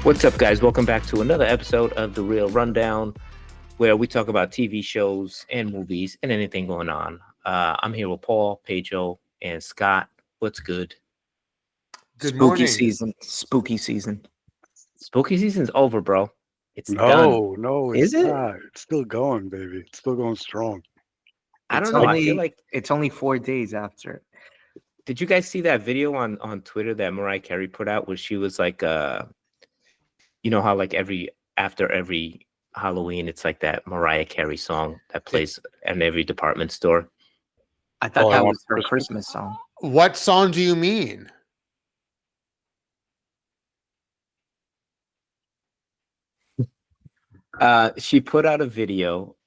What's up, guys? Welcome back to another episode of The Real Rundown, where we talk about TV shows and movies and anything going on. I'm here with Paul, Pedro, and Scott. What's good? Good Spooky morning. season. Spooky season. Spooky season's over, bro. It's done. No, Is it's it? not. It's still going, baby. It's still going strong. I don't know. I feel like, it's only 4 days after. did you guys see that video on Twitter that Mariah Carey put out where she was like, you know how like after every Halloween, it's like that Mariah Carey song that plays in every department store. I thought Oh, I that want was her Christmas. Christmas song. What song do you mean? She put out a video.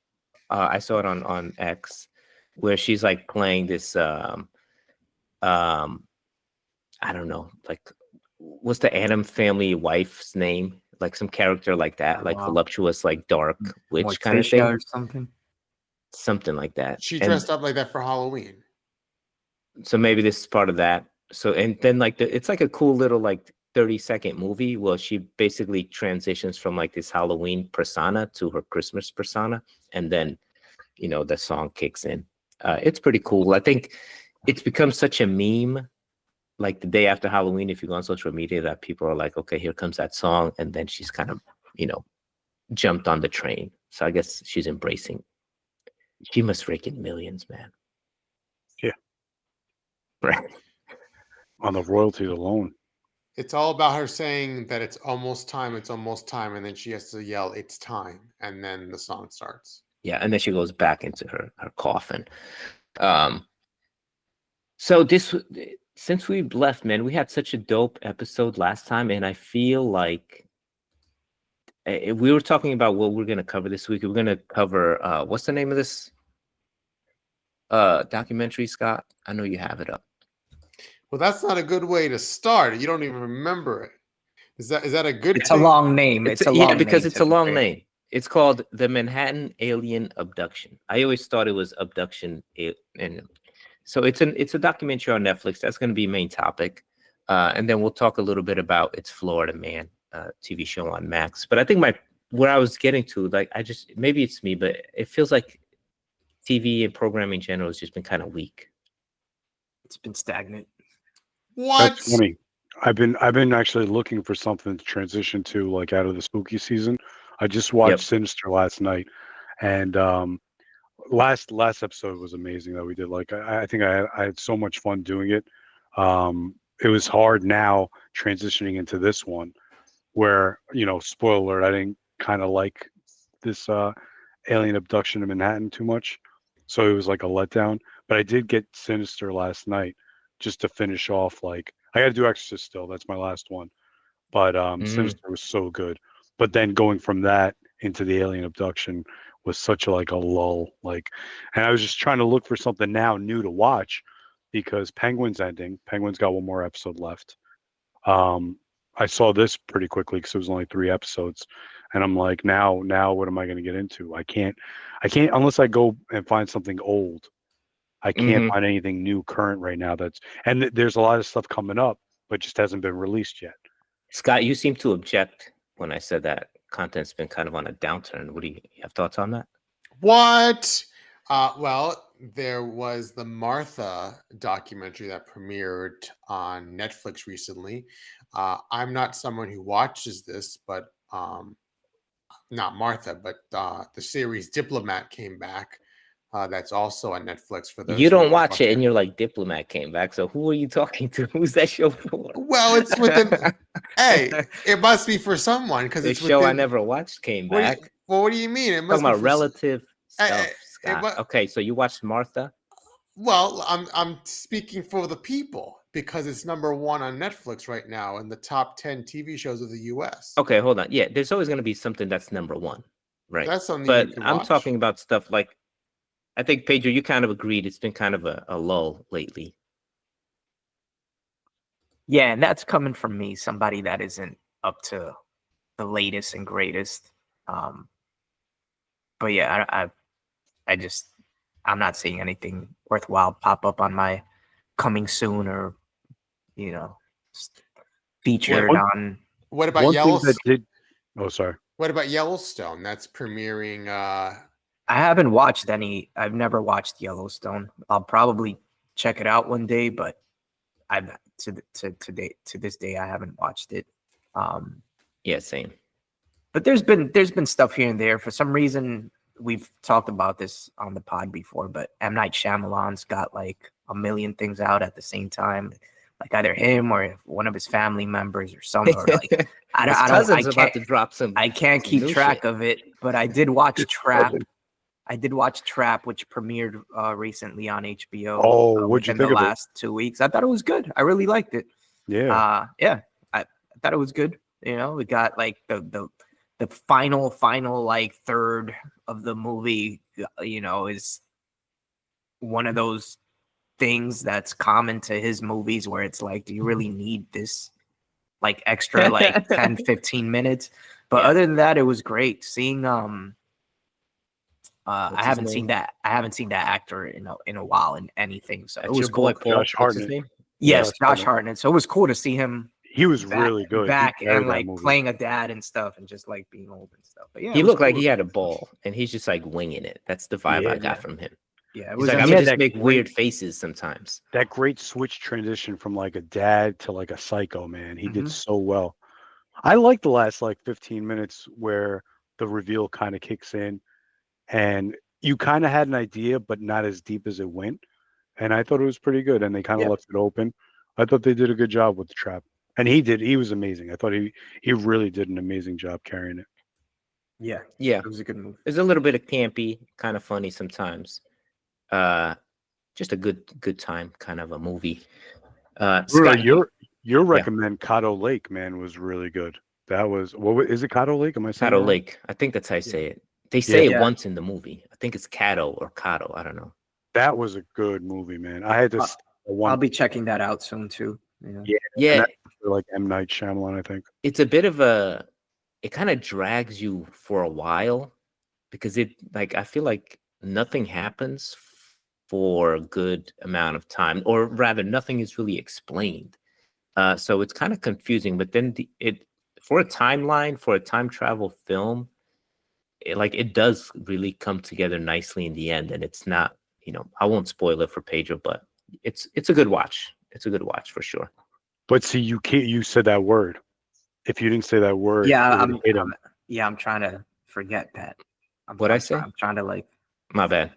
I saw it on X, where she's like playing this. I don't know, like what's the Adam family wife's name? Like some character like that, like Wow. voluptuous, like dark witch kind of Morticia thing, or something. something like that. She And dressed up like that for Halloween. so maybe this is part of that. So and then like it's like a cool little like 30-second movie. Well, she basically transitions from like this Halloween persona to her Christmas persona, and then the song kicks in. It's pretty cool. I think it's become such a meme, like the day after Halloween, if you go on social media, that people are like, okay, here comes that song, and then she's kind of jumped on the train. So I guess she's embracing. She must rake in millions, man. Yeah. Right. On the royalties alone. It's all about her saying that it's almost time, and then she has to yell, "It's time," and then the song starts. Yeah, and then she goes back into her coffin. So since we left, man, we had such a dope episode last time, and I feel like we were talking about what we're going to cover this week. We're going to cover what's the name of this documentary, Scott? I know you have it up. Well, that's not a good way to start. You don't even remember it. Is that a good? It's a long name. It's a long name. Because it's a long typically. name. It's called the Manhattan Alien Abduction. I always thought it was abduction, and so it's a documentary on Netflix. That's going to be main topic, and then we'll talk a little bit about It's Florida Man, TV show on Max. But I think where I was getting to, like, maybe it's me, but it feels like TV and programming in general has just been kind of weak. It's been stagnant. What? That's funny. I've been actually looking for something to transition to, like out of the spooky season. I just watched Sinister last night, and last episode was amazing that we did. Like I think I had so much fun doing it. It was hard now transitioning into this one, where spoiler alert, I didn't kind of like this alien abduction in Manhattan too much, so it was like a letdown. But I did get Sinister last night just to finish off. Like I got to do Exorcist still. That's my last one. But Sinister was so good. But then going from that into the alien abduction was such a lull. And I was just trying to look for something now new to watch because Penguin's ending. Penguin's got one more episode left. I saw this pretty quickly because it was only 3 episodes, and I'm like, now what am I going to get into? I can't unless I go and find something old. I can't find anything new current right now. And there's a lot of stuff coming up, but just hasn't been released yet. Scott, you seem to object when I said that content's been kind of on a downturn. What do you have thoughts on that? What? Well, there was the Martha documentary that premiered on Netflix recently. I'm not someone who watches this, but not Martha, but the series Diplomat came back. That's also on Netflix for those. You don't watch it, and you're like, Diplomat came back. So who are you talking to? Who's that show for? Well, it's within. Hey, it must be for someone because the it's show within, I never watched came back. What do you mean? It must talking about be relative stuff, Hey, Scott. Okay, so you watched Martha? Well, I'm speaking for the people because it's number 1 on Netflix right now in the top 10 TV shows of the U.S. Okay, hold on. Yeah, there's always going to be something that's number 1, right? That's something. But you can I'm watch. talking about stuff like, I think Pedro, you kind of agreed. It's been kind of a lull lately. Yeah, and that's coming from me, somebody that isn't up to the latest and greatest. But yeah, I'm not seeing anything worthwhile pop up on my coming soon or featured on What about One thing that Yellowstone? did. Oh, sorry. What about Yellowstone? That's premiering. I haven't watched any. I've never watched Yellowstone. I'll probably check it out one day, but I've to this day I haven't watched it. Yeah, same. But there's been stuff here and there. For some reason, we've talked about this on the pod before, but M. Night Shyamalan's got like a million things out at the same time. Like either him or one of his family members or some, or like His cousin's about to drop some. I can't some keep new track shit. of it, but I did watch Trap. I did watch Trap, which premiered recently on HBO. Oh, what'd you within think the of it? last 2 weeks? I thought it was good. I really liked it. Yeah. Yeah, I thought it was good. You know, we got like the final like third of the movie. You know, is one of those things that's common to his movies where it's like, do you really need this like extra like 10, 15 minutes? But Yeah. other than that, it was great seeing I What's his haven't name? seen that. I haven't seen that actor in a while in anything. So That's it was your boy cool. Paul. Josh What's his Hartnett. name? Yes, Josh Josh Hartnett. So it was cool to see him He was back, really good. He back carried and that like movie. playing a dad and stuff, and just like being old and stuff. But yeah, He it was looked like cool. he had a ball, and he's just like winging it. That's the vibe I Yeah. got from him. Yeah, it He's was. like, he I'm had gonna just that make great- weird faces sometimes. That great switch transition from like a dad to like a psycho, man. He did Mhm. so well. I like the last like 15 minutes where the reveal kind of kicks in and you kind of had an idea, but not as deep as it went. And I thought it was pretty good. And they kind of Yeah. left it open. I thought they did a good job with the trap. And he did. He was amazing. I thought he really did an amazing job carrying it. Yeah, Yeah, it was a good movie. there's a little bit of campy, kind of funny sometimes. Just a good time, kind of a movie. Bruno, Scott, your recommend Caddo Lake, man, was really good. That was is it Caddo Lake? Am I saying Caddo that right? Lake. I think that's how you say it. They say Yeah. it Yeah. once in the movie. I think it's Caddo or Caddo. I don't know. That was a good movie, man. I had this one. I'll be checking that out soon too. Yeah. Yeah, Yeah, and that's for, like M. Night Shyamalan, I think. it's a bit of a. It kind of drags you for a while because it like I feel like nothing happens for a good amount of time, or rather, nothing is really explained. So it's kind of confusing. But then it for a timeline for a time travel film, it does really come together nicely in the end, and it's not. I won't spoil it for Pedro, but it's a good watch. It's a good watch for sure. But see, you can't. You said that word. If you didn't say that word, Yeah, it would hit him. I'm trying to forget that. What'd I say? I'm trying to like. My bad.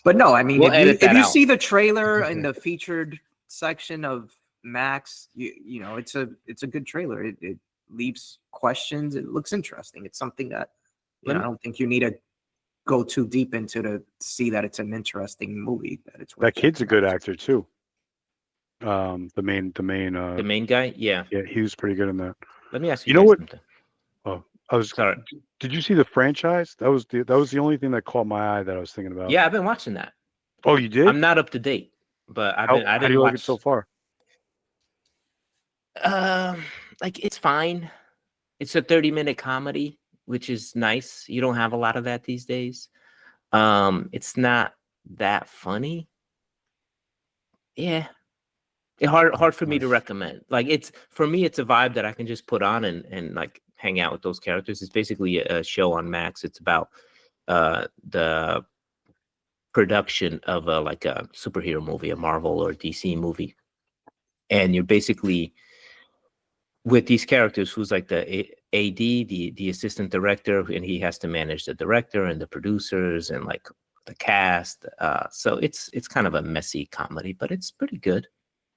But no, I mean, We'll edit if that you out. see the trailer in the featured section of Max, you know it's a good trailer. It leaves questions. It looks interesting. It's something that I don't think you need to go too deep into to see that it's an interesting movie. That kid's a good actor too. The main guy. Yeah. Yeah, he was pretty good in that. Let me ask You you. know guys what? something. Oh, I was Sorry. Did you see the franchise? That was the only thing that caught my eye that I was thinking about. Yeah, I've been watching that. Oh, you did? I'm not up to date, but I How didn't do you watch like it so far? Like it's fine. It's a 30-minute comedy, which is nice. You don't have a lot of that these days. It's not that funny. Yeah. Hard for me to recommend. Like for me, it's a vibe that I can just put on and like hang out with those characters. It's basically a show on Max. It's about the production of a superhero movie, a Marvel or DC movie. And you're basically with these characters who's like the AD, the assistant director, and he has to manage the director and the producers and like the cast. So it's kind of a messy comedy, but it's pretty good.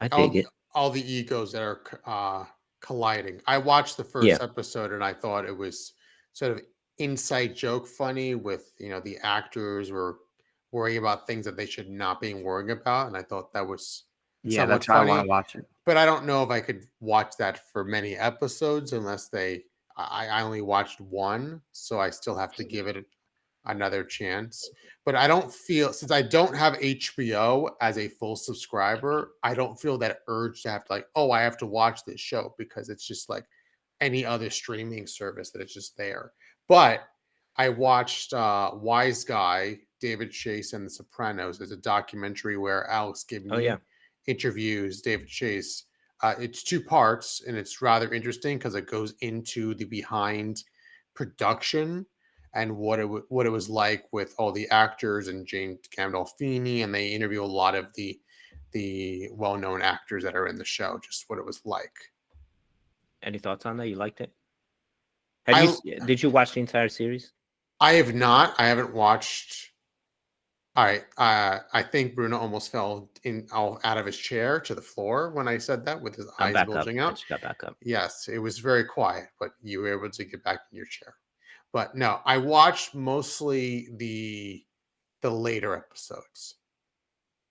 I dig it. All the egos that are colliding. I watched the first episode and I thought it was sort of inside joke funny with the actors were worrying about things that they should not be worrying about, and I thought that was somewhat that's how funny. I want to watch it. But I don't know if I could watch that for many episodes unless I only watched one, so I still have to give it another chance. But I don't feel, since I don't have HBO as a full subscriber, I don't feel that urge to have to I have to watch this show, because it's just like any other streaming service that it's just there. But I watched Wise Guy, David Chase and The Sopranos. There's a documentary where Alex Gibney interviews David Chase It's 2 parts, and it's rather interesting because it goes into the behind production and what it was like with all the actors and Jane Gandolfini, and they interview a lot of the well-known actors that are in the show, just what it was like. Any thoughts on that? You liked it? Did you watch the entire series? I have not. I haven't watched. All right. I think Bruno almost fell out of his chair to the floor when I said that, with his I'm eyes back bulging up. I out. just got back up. Yes, it was very quiet, but you were able to get back in your chair. But no, I watched mostly the later episodes.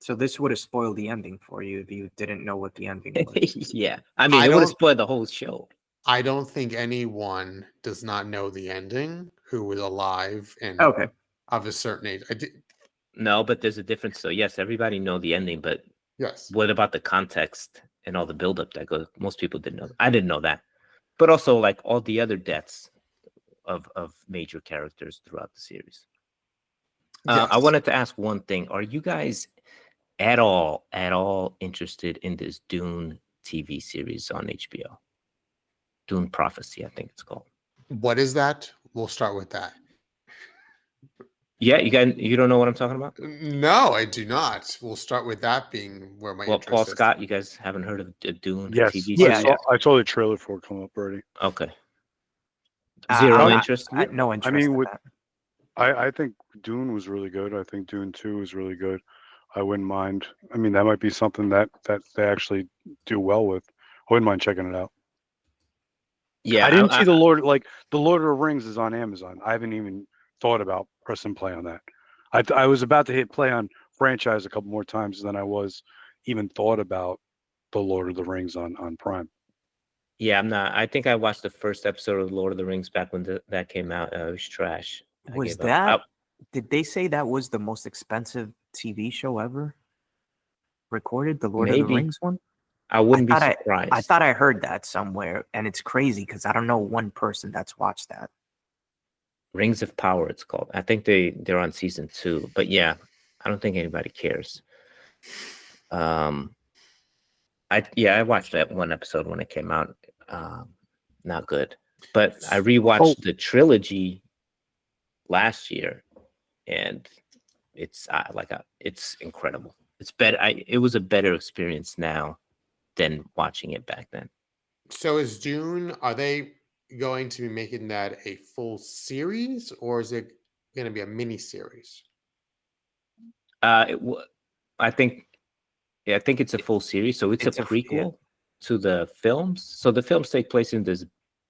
So this would have spoiled the ending for you if you didn't know what the ending was. Yeah, I mean, I it would have don't- spoiled the whole show. I don't think anyone does not know the ending who was alive and Okay. of a certain age. I did. No, but there's a difference. So yes, everybody know the ending, but Yes. what about the context and all the buildup that goes? Most people didn't know. I didn't know that, but also like all the other deaths of major characters throughout the series. I Yes. wanted to ask one thing: are you guys at all interested in this Dune TV series on HBO? Dune Prophecy, I think it's called. What is that? We'll start with that. Yeah, you don't know what I'm talking about? No, I do not. We'll start with that being where my Well, interest Paul is. Scott, you guys haven't heard of the Dune Yes, TV Yeah, series? I saw the trailer for it come up already. Okay. I- Zero I'm not- interest? no interest in with- that. I think Dune was really good. I think Dune 2 is really good. I wouldn't mind. I mean, that might be something that they actually do well with. I wouldn't mind checking it out. Yeah, I didn't see the Lord of the Rings is on Amazon. I haven't even thought about pressing play on that. I was about to hit play on franchise a couple more times than I was even thought about the Lord of the Rings on Prime. Yeah, I'm not. I think I watched the first episode of Lord of the Rings back when that came out. It was trash. I Was gave up. that? Did they say that was the most expensive TV show ever recorded? The Lord of Maybe. the Rings one? I wouldn't be thought surprised. I thought I heard that somewhere, and it's crazy because I don't know one person that's watched that. Rings of Power, it's called. I think they're on season 2, but yeah, I don't think anybody cares. I watched that one episode when it came out. Not good, but I rewatched the trilogy last year, and it's it's incredible. It's better. It was a better experience now than watching it back then. So is Dune, are they going to be making that a full series, or is it going to be a mini series? I think it's a full series. So it's a It's a- prequel to the films. So the films take place in this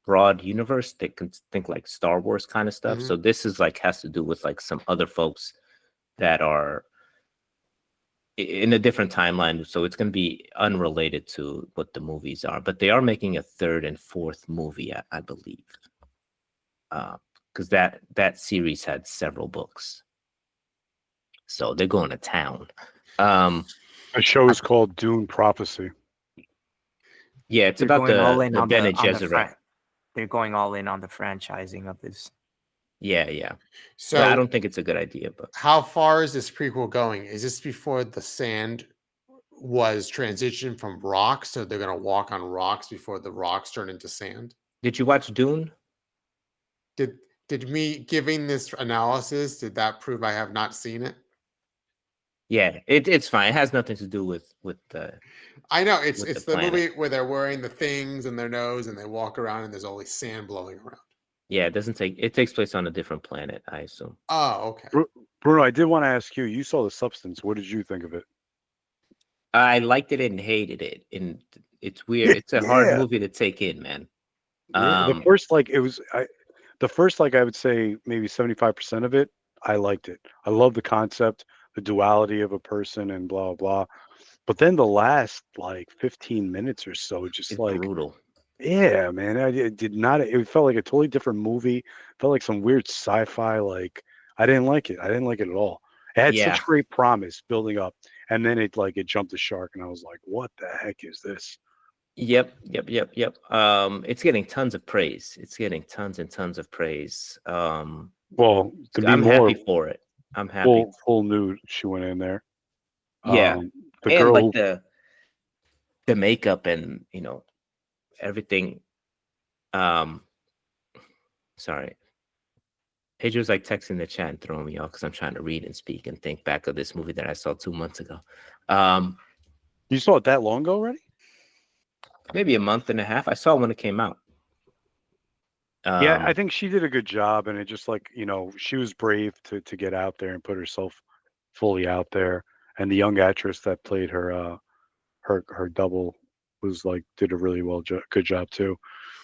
broad universe. They can think like Star Wars kind of stuff. Mhm. So this is like has to do with like some other folks that are in a different timeline. So it's going to be unrelated to what the movies are. But they are making a third and fourth movie, I believe, because that series had several books. So they're going to town. The show is called Dune Prophecy. Yeah, it's They're about going all the in on Bene the on the Gesserit. They're going all in on the franchising of this. Yeah. So But I don't think it's a good idea. But how far is this prequel going? Is this before the sand was transitioned from rocks, so they're going to walk on rocks before the rocks turn into sand? did you watch Dune? Did me giving this analysis, did that prove I have not seen it? Yeah, it's fine. It has nothing to do with the. I know it's With it's the the planet. movie where they're wearing the things in their nose and they walk around and there's only sand blowing around. Yeah, it takes place on a different planet, I assume. Oh, okay. Bruno, I did want to ask you. You saw The Substance. What did you think of it? I liked it and hated it, and it's weird. It's a hard Yeah. movie to take in, man. The first I would say maybe 75% of it, I liked it. I love the concept, the duality of a person, and blah blah. But then the last like 15 minutes or so, just It's like brutal. yeah, man, it did not. It felt like a totally different movie. Felt like some weird sci-fi. Like I didn't like it. I didn't like it at all. It had Yeah. such great promise building up, and then it jumped the shark, and I was like, "What the heck is this?" Yep. It's getting tons of praise. It's getting tons and tons of praise. Well, to be I'm more happy for it. I'm happy. full nude, she went in there. Yeah. The And girl like who the the makeup and everything. Sorry. Pedro's like texting the chat and throwing me off because I'm trying to read and speak and think back of this movie that I saw 2 months ago. You saw it that long ago already? Maybe a month and a half. I saw it when it came out. Yeah, I think she did a good job, and it just like she was brave to get out there and put herself fully out there. And the young actress that played her her double was like did a really good job too.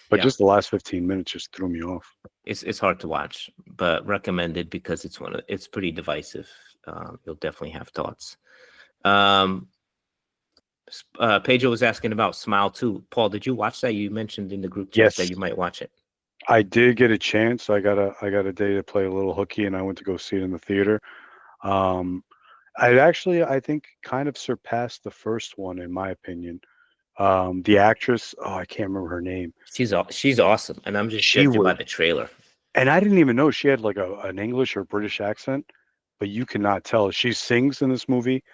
But Yeah. just the last 15 minutes just threw me off. It's hard to watch, but recommended because it's pretty divisive. You'll definitely have thoughts. Pedro was asking about Smile 2. Paul, did you watch that? You mentioned in the group chat that Yes. you might watch it. I did get a chance. I got a day to play a little hooky, and I went to go see it in the theater. I think kind of surpassed the first one in my opinion. The actress, I can't remember her name. She's awesome, and I'm just She judging by was, the trailer. and I didn't even know she had like an English or British accent, but you cannot tell. She sings in this movie.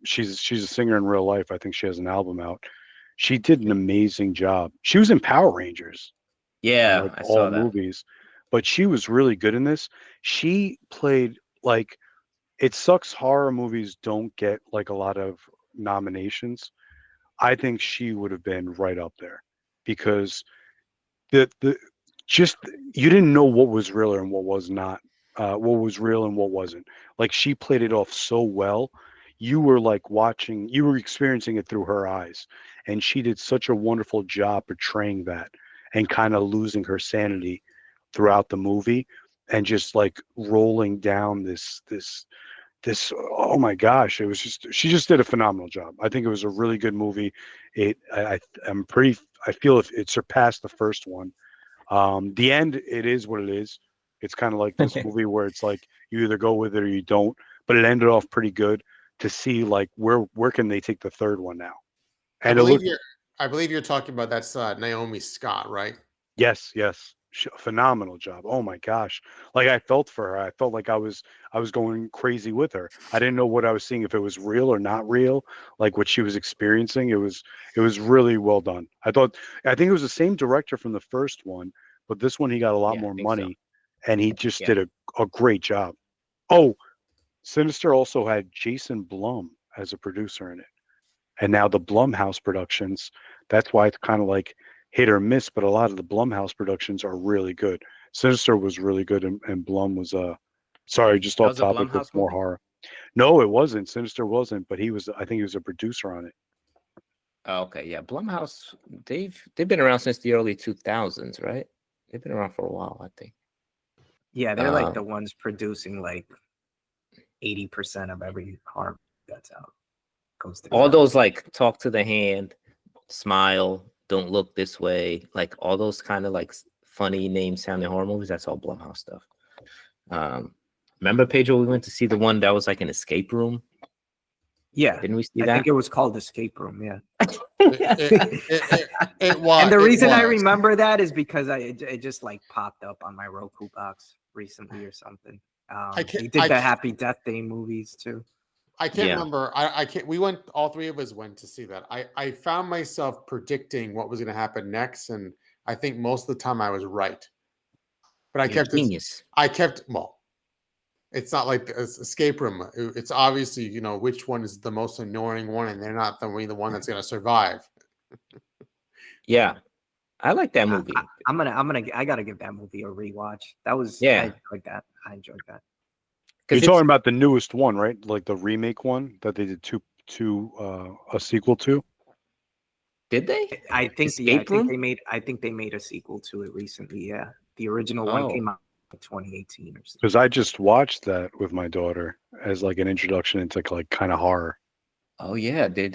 She's a singer in real life. I think she has an album out. She did an amazing job. She was in Power Rangers. Yeah, Like I all saw that. movies, but she was really good in this. She played like it sucks horror movies don't get like a lot of nominations. I think she would have been right up there because the just you didn't know what was real and what was not, what was real and what wasn't. Like she played it off so well. You were like watching, you were experiencing it through her eyes, and she did such a wonderful job portraying that and kind of losing her sanity throughout the movie and just like rolling down this oh my gosh, it was just she just did a phenomenal job. I think it was a really good movie. I feel if it surpassed the first one. The end, it is what it is. It's kind of like this movie where it's like you either go with it or you don't, but it ended off pretty good to see like where can they take the third one now. I And believe you're talking about that's Naomi Scott, right? yes, phenomenal job. Oh my gosh. Like I felt for her. I felt like I was going crazy with her. I didn't know what I was seeing, if it was real or not real, like what she was experiencing. It was really well done. I think it was the same director from the first one, but this one he got a lot Yeah, I more think so. money and he just Yeah. did a great job. Oh, Sinister also had Jason Blum as a producer in it. And now the Blumhouse productions, that's why it's kind of like hit or miss, but a lot of the Blumhouse productions are really good. Sinister was really good, and Blum was sorry, just That off was a topic with Blumhouse more movie? horror. No, it wasn't. Sinister wasn't, but I think he was a producer on it. Oh, okay, yeah. Blumhouse, they've been around since the early 2000s, right? They've been around for a while, I think. Yeah, they're like the Um, ones producing like 80% of every horror that's out. Goes through all them. those like talk to the hand, smile, don't look this way, like all those kind of like funny name sounding horror movies. That's all Blumhouse stuff. Remember, Pedro, we went to see the one that was like an escape room. Yeah, Didn't we see I that? think it was called Escape Room. Yeah. It was. And the reason I was. remember that is because it just like popped up on my Roku box recently or something. He did the Happy Death Day movies too. I can't Yeah. remember. I can't. We went. All three of us went to see that. I found myself predicting what was going to happen next, and I think most of the time I was right. But I You're a kept it. genius. Well, it's not like the escape room. It's obviously which one is the most annoying one, and they're not the one that's going to survive. Yeah, I like that movie. I gotta give that movie a rewatch. That was Yeah. I enjoyed that. You're 'Cause talking about the newest one, right? Like the remake one that they did a sequel to. did they? I think Escape Room? I think they made a sequel to it recently. Yeah, the original Oh. one came out in 2018 or something. Because I just watched that with my daughter as like an introduction into like kind of horror. Oh yeah, they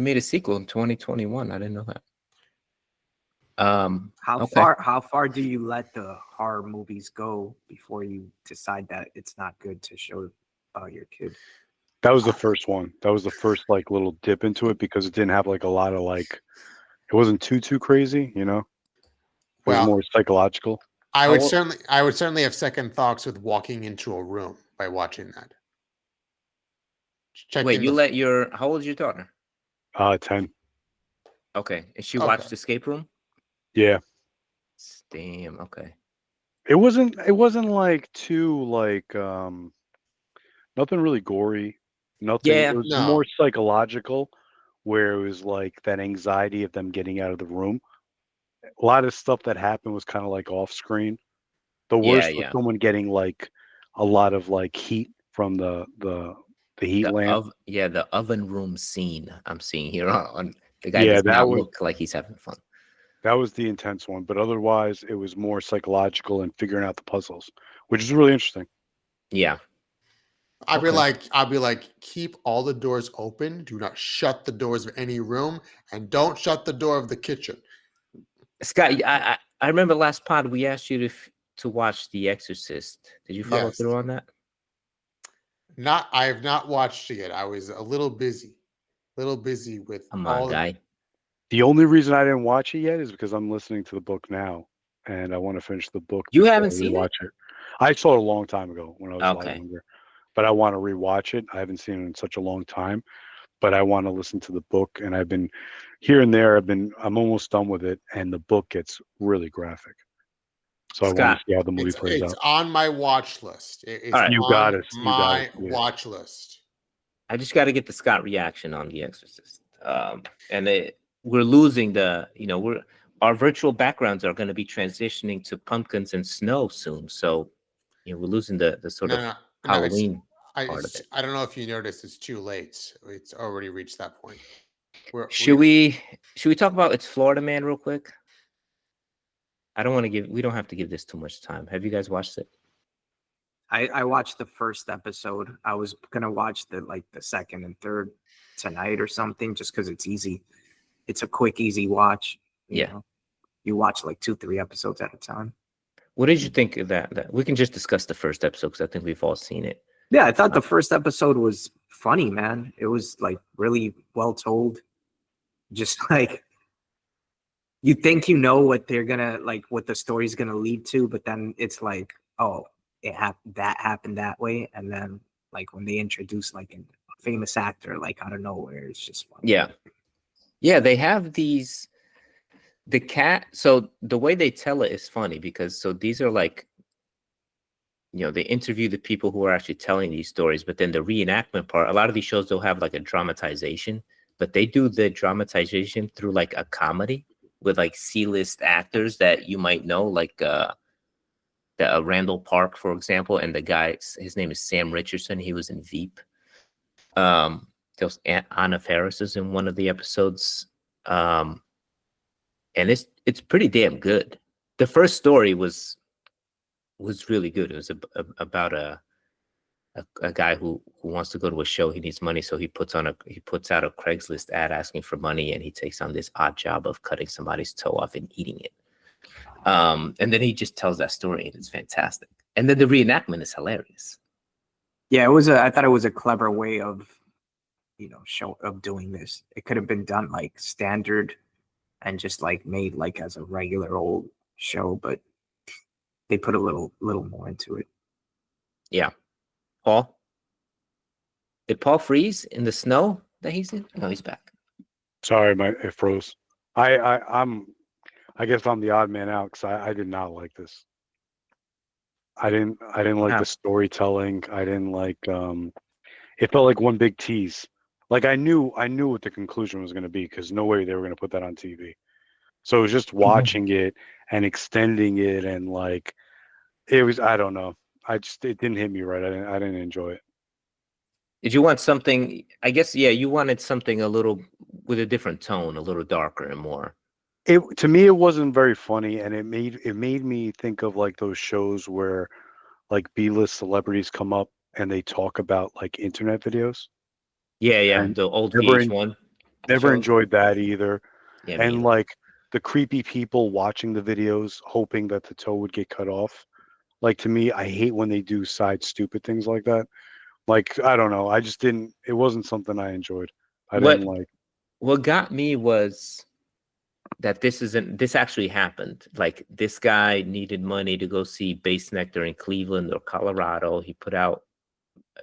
made a sequel in 2021. I didn't know that. How okay. far do you let the horror movies go before you decide that it's not good to show your kid? That was the first one. That was the first like little dip into it because it didn't have like a lot of like, it wasn't too crazy, It was Well, more psychological. I would certainly have second thoughts with walking into a room by watching that. Wait, you let your how old is your daughter? 10. Okay, and she Okay. watched Escape Room. Yeah. Damn. Okay. It wasn't like too like nothing really gory. Nothing. Yeah. It was No. more psychological, where it was like that anxiety of them getting out of the room. A lot of stuff that happened was kind of like off screen. The Yeah. worst was Yeah. someone getting like a lot of like heat from the heat lamp. The oven room scene I'm seeing here on the guy Yeah, does that not was look like he's having fun. that was the intense one. But otherwise, it was more psychological and figuring out the puzzles, which is really interesting. Yeah. I'd be Okay. like, keep all the doors open. Do not shut the doors of any room, and don't shut the door of the kitchen. Scott, I remember last pod we asked you to watch The Exorcist. Did you follow Yes. through on that? I have not watched it yet. I was a little busy with Come on, all. guy. The only reason I didn't watch it yet is because I'm listening to the book now, and I want to finish the book You before haven't I seen rewatch it. I saw it a long time ago when I was a lot Okay. younger, but I want to rewatch it. I haven't seen it in such a long time, but I want to listen to the book, and I've been here and there. I'm almost done with it, and the book gets really graphic. So I want Scott. to see how the movie plays It's out. on my watch list. It's All right. You on got it. You got my it. Yeah. watch list. I just got to get the Scott reaction on The Exorcist. We're losing our virtual backgrounds are going to be transitioning to pumpkins and snow soon. So, we're losing the sort of No, Halloween part of it. I don't know if you noticed. It's too late. It's already reached that point. Should we talk about It's Florida Man real quick? We don't have to give this too much time. Have you guys watched it? I watched the first episode. I was gonna watch the second and third tonight or something, just because it's easy. It's a quick, easy watch. You Yeah. know? You watch like 2-3 episodes at a time. What did you think of that? We can just discuss the first episode because I think we've all seen it. Yeah, I thought the first episode was funny, man. It was like really well told. Just like you think you know what they're gonna what the story's gonna lead to, but then it's like, oh, that happened that way, and then when they introduce a famous actor out of nowhere, it's just funny. Yeah, they have the cat. So the way they tell it is funny because these are they interview the people who are actually telling these stories, but then the reenactment part, a lot of these shows don't have a dramatization, but they do the dramatization through a comedy with C-list actors that you might know, Randall Park, for example, and the guy, his name is Sam Richardson. He was in Veep. There was Anna Faris is in one of the episodes, and it's pretty damn good. The first story was really good. It was about a guy who wants to go to a show. He needs money, so he puts out a Craigslist ad asking for money, and he takes on this odd job of cutting somebody's toe off and eating it. And then he just tells that story, and it's fantastic. And then the reenactment is hilarious. Yeah, I thought it was a clever way of doing this. It could have been done standard and just made as a regular old show, but they put a little more into it. Yeah. Paul? Did Paul freeze in the snow that he's in? No, he's back. Sorry, it froze. I guess I'm the odd man out because I did not like this. I didn't like Wow. the storytelling. I didn't like it felt like one big tease. I knew what the conclusion was going to be because no way they were going to put that on TV. So it was just watching it and extending it and it was, I don't know. It didn't hit me right. I didn't enjoy it. Did you want something? I guess, yeah, you wanted something a little with a different tone, a little darker and more. To me, it wasn't very funny, and it made me think of those shows where B-list celebrities come up and they talk about internet videos. Yeah, And the old never VH1. Never shows. enjoyed that either. Yeah, And the creepy people watching the videos, hoping that the toe would get cut off. To me, I hate when they do side stupid things like that. I don't know. I just didn't. It wasn't something I enjoyed. I didn't like. What got me was that this actually happened. This guy needed money to go see Bass Nectar in Cleveland or Colorado. He put out,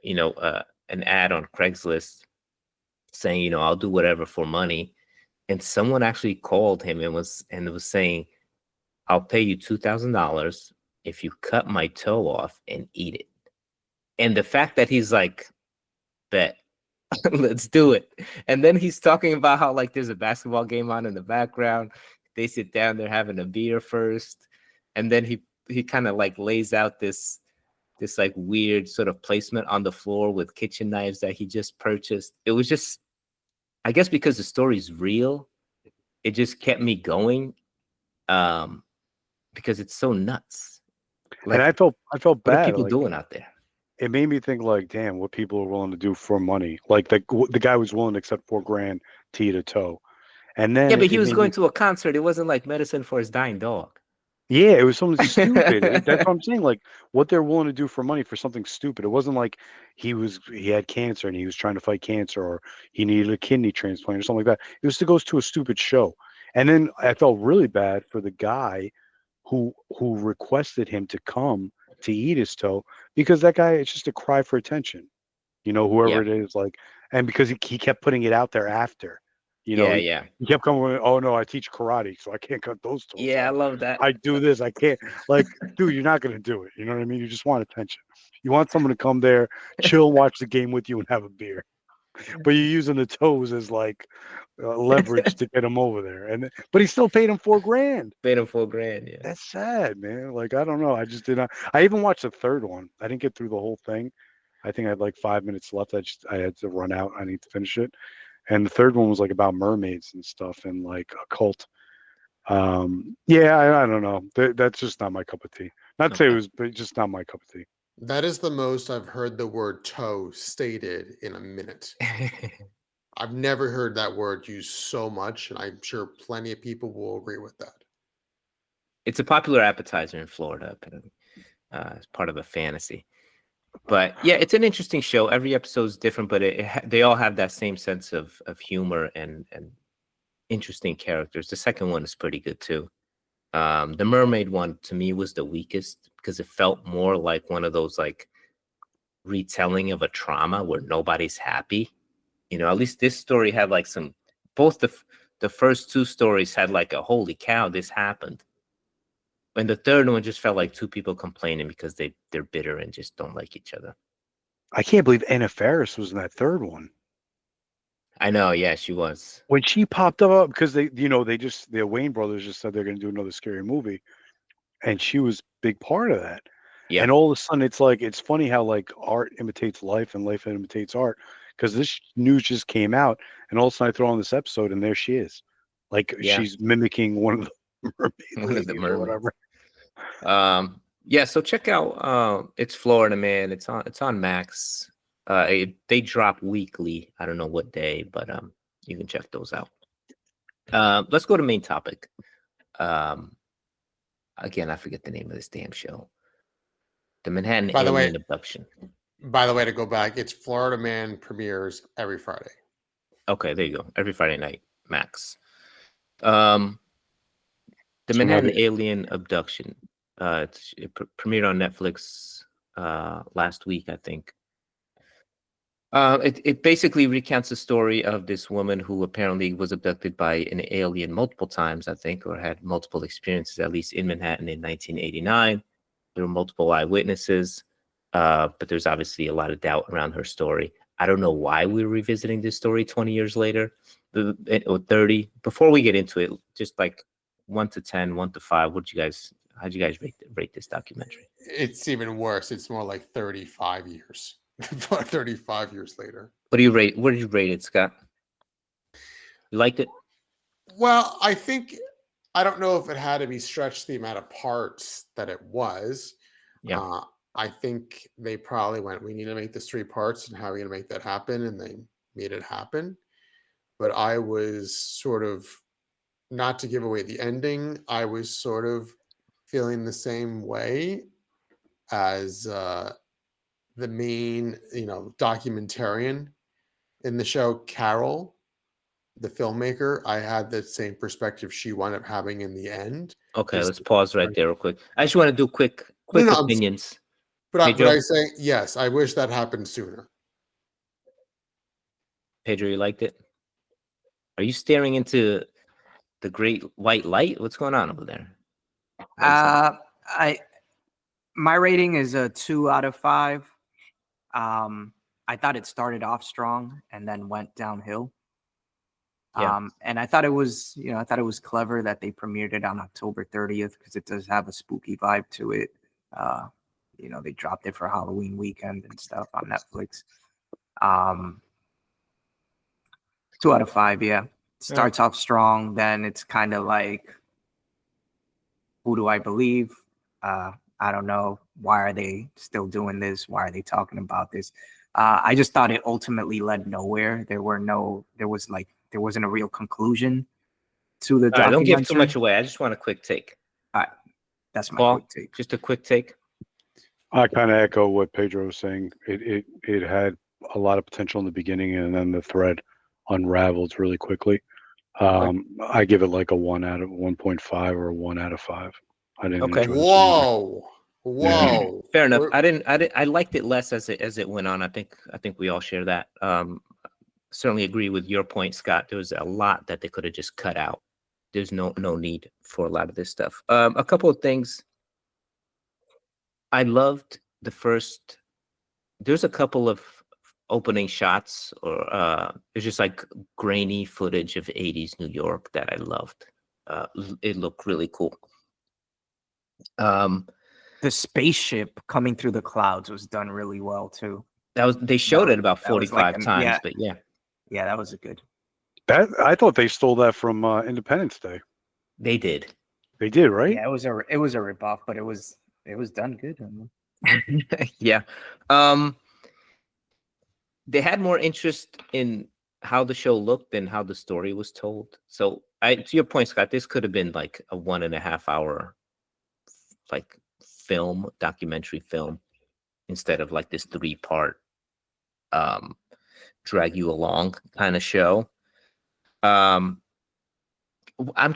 an ad on Craigslist saying, you know, I'll do whatever for money. And someone actually called him and was saying, I'll pay you $2,000 if you cut my toe off and eat it. And the fact that he's like, bet, let's do it. And then he's talking about how like there's a basketball game on in the background. They sit down, they're having a beer first. And then he kind of like lays out this like weird sort of placement on the floor with kitchen knives that he just purchased. It was just, I guess because the story's real, it just kept me going. Because it's so nuts. Like, and I felt what bad. are people like, doing out there? it made me think like, damn, what people are willing to do for money. Like the guy was willing to accept $4,000 to eat a toe. And then Yeah, but he it was made going me, to a concert. It wasn't like medicine for his dying dog. yeah, it was something stupid. That's what I'm saying. Like what they're willing to do for money for something stupid. It wasn't like he had cancer and he was trying to fight cancer, or he needed a kidney transplant or something like that. It was to go to a stupid show. And then I felt really bad for the guy who requested him to come to eat his toe, because that guy, it's just a cry for attention. Whoever Yeah, it is, like, and because he kept putting it out there after, yeah, he, yeah, he kept coming with, oh no, I teach karate, so I can't cut those toes yeah. I off. love that. I do this, I can't. Like, dude, you're not gonna do it. You know what I mean? You just want attention. You want someone to come there, chill, and watch the game with you, and have a beer. But you're using the toes as like leverage to get him over there, but he still paid him $4,000. Paid him $4,000. Yeah. That's sad, man. Like, I don't know. I just did not. I even watched the third one. I didn't get through the whole thing. I think I had like 5 minutes left. I had to run out. I need to finish it. And the third one was like about mermaids and stuff and like a cult. Yeah, I don't know. That's just not my cup of tea. Not to say it Okay. was, but just not my cup of tea. That is the most I've heard the word toe stated in a minute. I've never heard that word used so much, and I'm sure plenty of people will agree with that. It's a popular appetizer in Florida, as part of a fantasy. But yeah, it's an interesting show. Every episode is different, but they all have that same sense of humor and interesting characters. The second one is pretty good too. The mermaid one to me was the weakest because it felt more like one of those like retelling of a trauma where nobody's happy. At least this story had like both the first two stories had like a holy cow, this happened. And the third one just felt like two people complaining because they're bitter and just don't like each other. I can't believe Anna Faris was in that third one. I know, yeah, she was. When she popped up, because the Wayne brothers just said they're going to do another scary movie, and she was a big part of that. Yeah. And all of a sudden, it's funny how like art imitates life and life imitates art. Because this news just came out, and all of a sudden I throw on this episode, and there she is, like she's mimicking one of the mermaid or whatever. Yeah, so check out it's Florida Man. It's on Max. They drop weekly. I don't know what day, but you can check those out. Let's go to main topic. Again, I forget the name of this damn show. The Manhattan Alien Abduction. By the way, to go back, it's Florida Man premieres every Friday. Okay, there you go. Every Friday night, Max. The Manhattan Alien Abduction. It premiered on Netflix last week, I think. It basically recounts the story of this woman who apparently was abducted by an alien multiple times, I think, or had multiple experiences, at least in Manhattan in 1989. There were multiple eyewitnesses, but there's obviously a lot of doubt around her story. I don't know why we're revisiting this story 20 years later, or 30. Before we get into it, just like 1 to 10, 1 to 5, how'd you guys rate this documentary? It's even worse. It's more like 35 years. 35 years later. What did you rate it, Scott? You liked it? Well, I don't know if it had to be stretched the amount of parts that it was. Yeah. I think they probably went, we need to make this 3 parts, and how are we going to make that happen? And they made it happen. But I was sort of, not to give away the ending, I was sort of feeling the same way as the main, documentarian in the show, Carol, the filmmaker. I had the same perspective she wound up having in the end. Okay, let's pause right there real quick. I just want to do quick opinions. But I say, yes, I wish that happened sooner. Pedro, you liked it? Are you staring into the great white light? What's going on over there? What is that? My rating is a 2 out of 5. I thought it started off strong and then went downhill. Yeah. And I thought it was, I thought it was clever that they premiered it on October 30th because it does have a spooky vibe to it. They dropped it for Halloween weekend and stuff on Netflix. 2 out of 5, yeah. Starts off strong, then it's kind of like, who do I believe? I don't know. Why are they still doing this? Why are they talking about this? I just thought it ultimately led nowhere. There wasn't a real conclusion to the All right, don't documentary. give too much away. I just want a quick take. All right, that's my Paul, quick take. just a quick take. I kind of echo what Pedro was saying. It had a lot of potential in the beginning, and then the thread unraveled really quickly. I give it like a 1.5 or a 1 out of 5. I didn't Okay. enjoy this movie. Whoa. Fair enough. We're- I liked it less as it went on. I think we all share that. Certainly agree with your point, Scott. There was a lot that they could have just cut out. There's no need for a lot of this stuff. A couple of things. I loved the first. There's a couple of opening shots, or it's just like grainy footage of 80s New York that I loved. It looked really cool. The spaceship coming through the clouds was done really well too. They showed it about that was 45 like times, yeah. but yeah. Yeah, that was a good. That I thought they stole that from Independence Day. They did. They did, right? Yeah, it was a ripoff, but it was done good. Yeah. They had more interest in how the show looked than how the story was told. So to your point, Scott, this could have been like a 1.5 hour like documentary film, instead of like this 3-part drag you along kind of show. I'm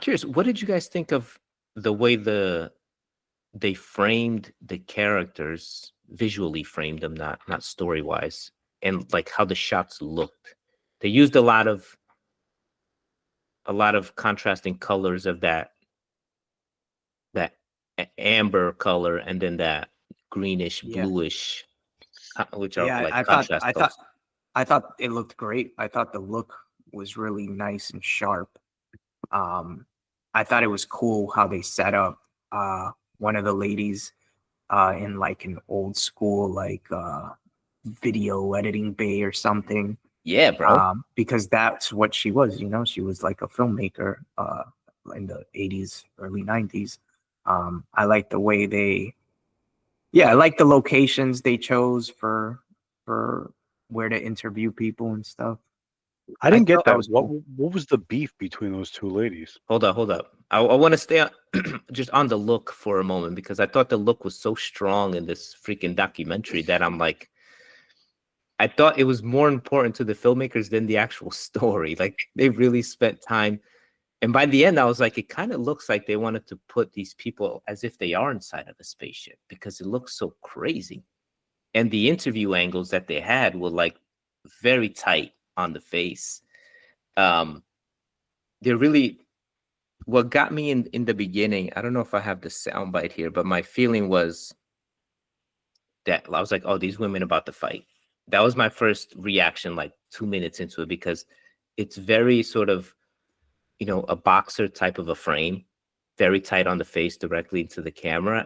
curious, what did you guys think of the way they framed the characters, visually framed them, not story wise, and like how the shots looked? They used a lot of contrasting colors of that amber color, and then that greenish bluish, which are like contrast colors. I thought it looked great. I thought the look was really nice and sharp. I thought it was cool how they set up one of the ladies in like an old school video editing bay or something. Yeah, bro. Because that's what she was. She was like a filmmaker in the 80s, early 90s. I like the way I like the locations they chose for where to interview people and stuff. I didn't get that. Cool. What was the beef between those two ladies? Hold up. I want to stay just on the look for a moment, because I thought the look was so strong in this freaking documentary that I'm like, I thought it was more important to the filmmakers than the actual story. Like, they really spent time. And by the end, I was like, it kind of looks like they wanted to put these people as if they are inside of a spaceship, because it looks so crazy. And the interview angles that they had were like very tight on the face. They're really, what got me in the beginning, I don't know if I have the soundbite here, but my feeling was that I was like, oh, these women about to fight. That was my first reaction, like 2 minutes into it, because it's very sort of, a boxer type of a frame, very tight on the face, directly into the camera,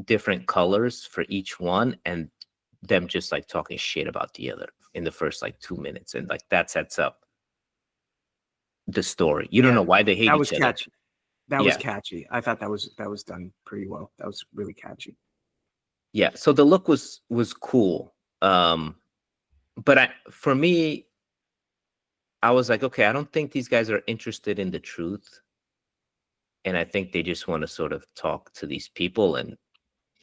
different colors for each one, and them just like talking shit about the other in the first like 2 minutes. And like that sets up the story. You don't know why they hate each other. Catchy. That was catchy. I thought that was done pretty well. That was really catchy. Yeah. So the look was cool. But for me, I was like, okay, I don't think these guys are interested in the truth. And I think they just want to sort of talk to these people and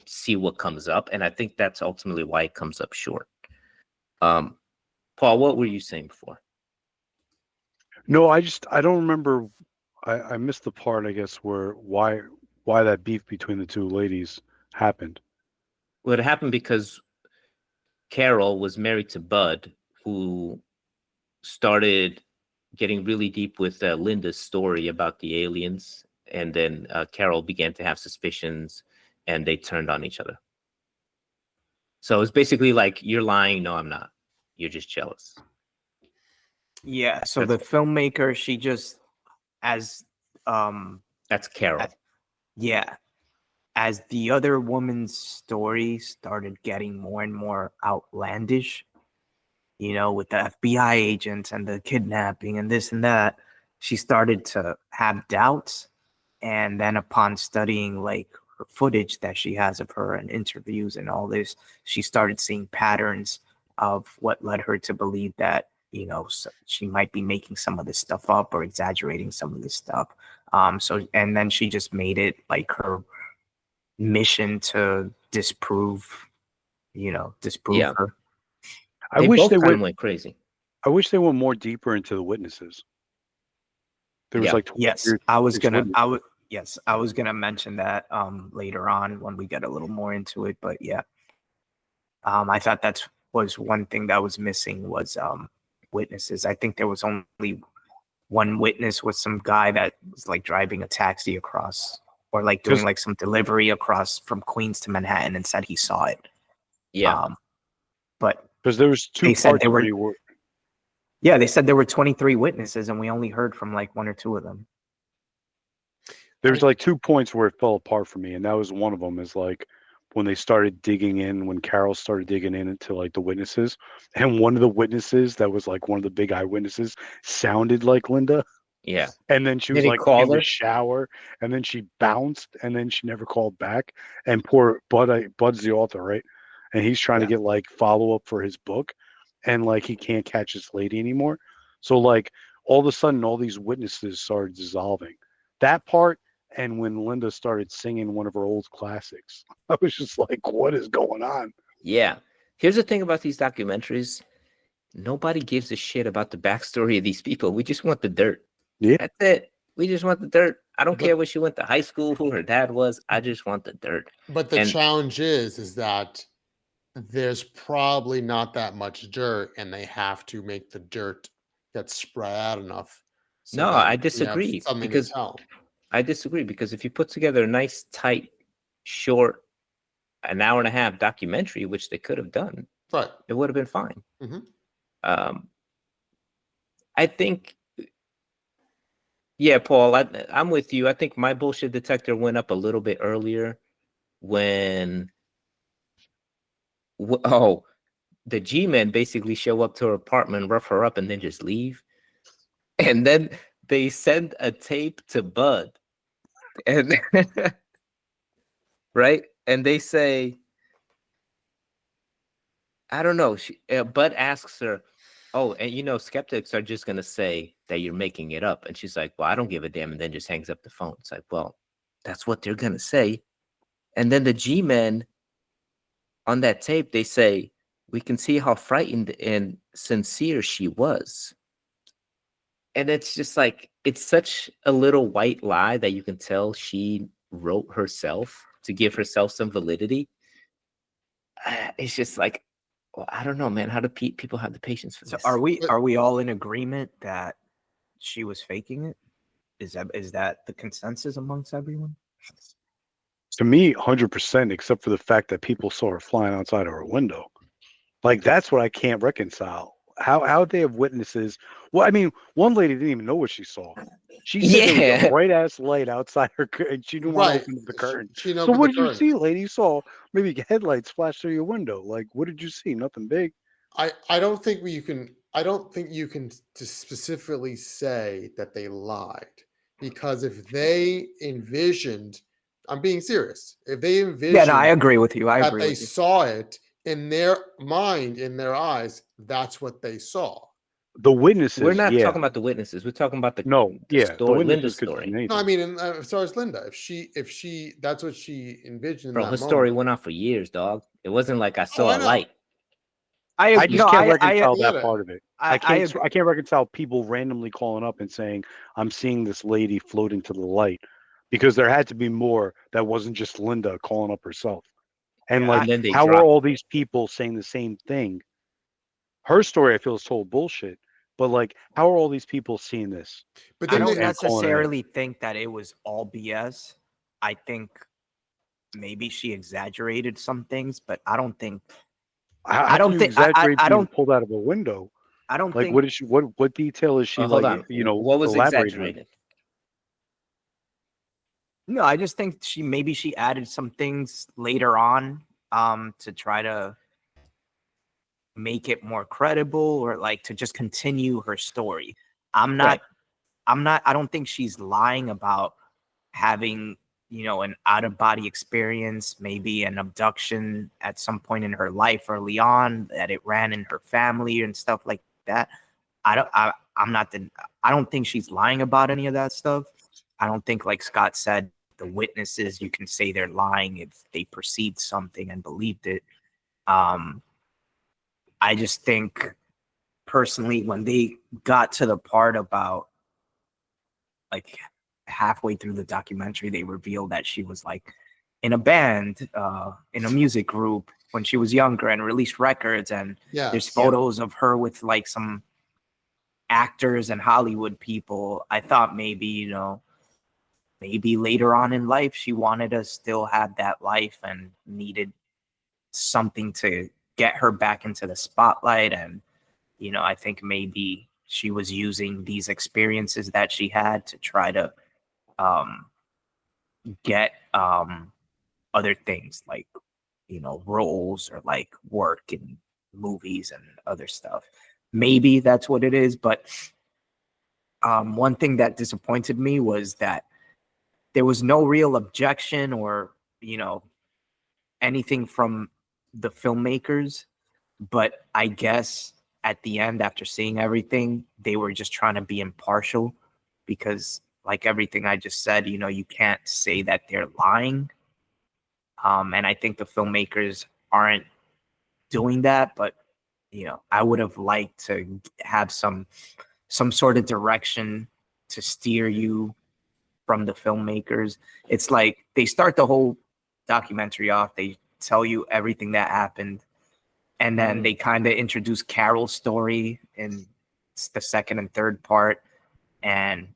see what comes up. And I think that's ultimately why it comes up short. Paul, what were you saying before? No, I don't remember. I missed the part, I guess, where why that beef between the two ladies happened. Well, it happened because Carol was married to Bud, who started getting really deep with Linda's story about the aliens, and then Carol began to have suspicions, and they turned on each other. So it's basically like, you're lying. No, I'm not. You're just jealous. Yeah. So the filmmaker, she just as That's Carol. yeah, as the other woman's story started getting more and more outlandish, with the FBI agents and the kidnapping and this and that, she started to have doubts. And then upon studying like her footage that she has of her and interviews and all this, she started seeing patterns of what led her to believe that, she might be making some of this stuff up or exaggerating some of this stuff. And then she just made it like her mission to disprove Yeah. her. I They wish both they kind of went. went crazy. I wish they went more deeper into the witnesses. There was Yeah. like Yes, 20 I was gonna. witnesses. I was gonna mention that later on when we get a little more into it. But yeah, I thought that was one thing that was missing was witnesses. I think there was only one witness with some guy that was like driving a taxi across or like doing 'Cause- like some delivery across from Queens to Manhattan and said he saw it. Yeah. But Because there was two They said parts they were- where you were. yeah, they said there were 23 witnesses and we only heard from like one or two of them. There's like 2 points where it fell apart for me, and that was one of them. Is like when they started digging in, when Carol started digging in into like the witnesses, and one of the witnesses that was like one of the big eyewitnesses sounded like Linda, Yeah. and then she Did was he like call in the her? shower, and then she bounced, and then she never called back. And poor Bud's the author, right? And he's trying to get like follow up for his book, and like he can't catch this lady anymore. So like all of a sudden, all these witnesses started dissolving. That part. And when Linda started singing one of her old classics, I was just like, what is going on? Yeah. Here's the thing about these documentaries. Nobody gives a shit about the backstory of these people. We just want the dirt. Yeah. That's it. We just want the dirt. I don't But- care where she went to high school, who her dad was. I just want the dirt. But the And- challenge is that there's probably not that much dirt, and they have to make the dirt get spread out enough. No, that I we have disagree, something because- to tell. I disagree, because if you put together a nice, tight, short, an hour and a half documentary, which they could have done, Right. it would have been fine. Mhm. I think, yeah, Paul, I'm with you. I think my bullshit detector went up a little bit earlier when, the G-men basically show up to her apartment, rough her up, and then just leave. And then they send a tape to Bud. And right? And they say, I don't know. Bud asks her, oh, and skeptics are just going to say that you're making it up. And she's like, well, I don't give a damn. And then just hangs up the phone. It's like, well, that's what they're going to say. And then the G-men on that tape, they say, we can see how frightened and sincere she was. And it's just like, it's such a little white lie that you can tell she wrote herself to give herself some validity. It's just like, well, I don't know, man. How do people have the patience for So this? are we all in agreement that she was faking it? Is that the consensus amongst everyone? To me, 100%, except for the fact that people saw her flying outside of her window. Like, that's what I can't reconcile. How they have witnesses? Well, I mean, one lady didn't even know what she saw. She said there was Yeah. a bright ass light outside her, and she didn't want to open the curtain. She didn't So open what the did you curtain. see, lady? You saw maybe headlights flash through your window. Like, what did you see? Nothing big. I don't think you can specifically say that they lied, because if they envisioned, I'm being serious, if they envisioned Yeah, no, I agree with you. I that agree they with you. saw it in their mind, in their eyes, that's what they saw. The witnesses. We're not yeah. talking about the witnesses. We're talking about the No, the yeah, the story, witnesses Linda's could story. see anything. No, I mean, as far as Linda, if she, that's what she envisioned. Bro, in her that story moment. went on for years, dog. It wasn't like I saw I a know. light. I just can't reconcile get that it. part of it. I I can't reconcile people randomly calling up and saying, I'm seeing this lady floating to the light, because there had to be more that wasn't just Linda calling up herself. And Yeah, like, And then they how are dropped all these people saying the same thing? Her story, I feel, is total bullshit, But like, how are all these people seeing this? But I then don't they, and calling it a- necessarily think that it was all BS. I think maybe she exaggerated some things, but I don't think How don't do you think exaggerate I being don't pulled out of a window? I don't Like, think what is she? What detail is she Hold like? on. What was Elaborating on? exaggerated? no, I just think she added some things later on to try to make it more credible or like to just continue her story. I'm not Right. I don't think she's lying about having, an out of body experience, maybe an abduction at some point in her life early on, that it ran in her family and stuff like that. I'm not the, I don't think she's lying about any of that stuff. I don't think, like Scott said, the witnesses, you can say they're lying if they perceived something and believed it. Um, I just think personally, when they got to the part about like halfway through the documentary, they revealed that she was like in a band, in a music group when she was younger and released records. And there's yes. photos of her with like some actors and Hollywood people. I thought maybe, maybe later on in life, she wanted to still have that life and needed something to get her back into the spotlight. And, I think maybe she was using these experiences that she had to try to um, get other things like, roles or like work in movies and other stuff. Maybe that's what it is. But one thing that disappointed me was that there was no real objection or, anything from the filmmakers. But I guess at the end, after seeing everything, they were just trying to be impartial because, like everything I just said, you can't say that they're lying. And I think the filmmakers aren't doing that. But, I would have liked to have some sort of direction to steer you from the filmmakers. It's like they start the whole documentary off, they tell you everything that happened, and then they kind of introduce Carol's story in the second and third part. And